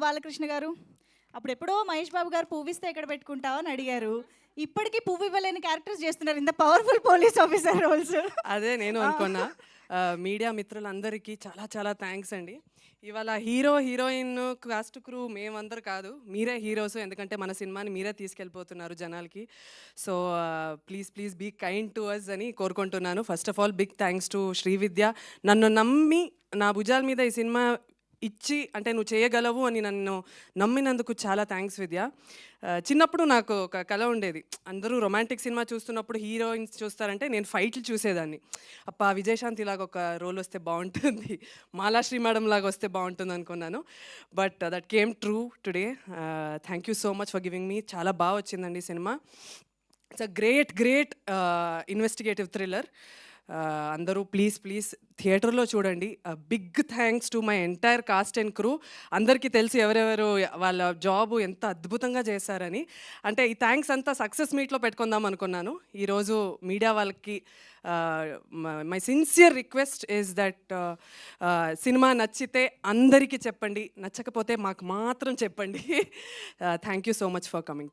బాలకృష్ణ గారు. అప్పుడెప్పుడో మహేష్ బాబు గారు పువ్విస్తే ఎక్కడ పెట్టుకుంటావు అని అడిగారు. ఇప్పటికీ పువ్వు ఇవ్వలేని క్యారెక్టర్స్ చేస్తున్నారు. ఇంత పవర్ఫుల్ పోలీస్ ఆఫీసర్ రోల్స్. అదే నేను అనుకున్నా. మీడియా మిత్రులందరికీ చాలా చాలా థ్యాంక్స్ అండి. ఇవాళ హీరో, హీరోయిన్, కాస్ట్ క్రూ మేమందరూ కాదు, మీరే హీరోస్. ఎందుకంటే మన సినిమాని మీరే తీసుకెళ్ళిపోతున్నారు జనాలకి. So please please be kind to us అని కోరుకుంటున్నాను. First of all big thanks to Srividya. నన్ను నమ్మి నా భుజాల మీద ఈ సినిమా ఇచ్చి, అంటే నువ్వు చేయగలవు అని నన్ను నమ్మినందుకు చాలా థ్యాంక్స్ విద్య. చిన్నప్పుడు నాకు ఒక కళ ఉండేది. అందరూ రొమాంటిక్ సినిమా చూస్తున్నప్పుడు హీరోయిన్స్ చూస్తారంటే నేను ఫైట్లు చూసేదాన్ని. అప్ప విజయశాంతి లాగా ఒక రోల్ వస్తే బాగుంటుంది, మాలాశ్రీ మేడం లాగా వస్తే బాగుంటుంది అనుకున్నాను. But that came true today. Thank you so much for giving me. చాలా బాగా వచ్చిందండి cinema. It's a great investigative thriller. అందరూ ప్లీజ్ ప్లీజ్ థియేటర్లో చూడండి. Big thanks to my entire cast and crew. అందరికీ తెలిసి ఎవరెవరు వాళ్ళ జాబు ఎంత అద్భుతంగా చేశారని. అంటే ఈ థ్యాంక్స్ అంతా సక్సెస్ మీట్లో పెట్టుకుందాం అనుకున్నాను. ఈరోజు మీడియా వాళ్ళకి my sincere request is that cinema నచ్చితే అందరికీ చెప్పండి, నచ్చకపోతే మాకు మాత్రం చెప్పండి. Thank you so much for coming.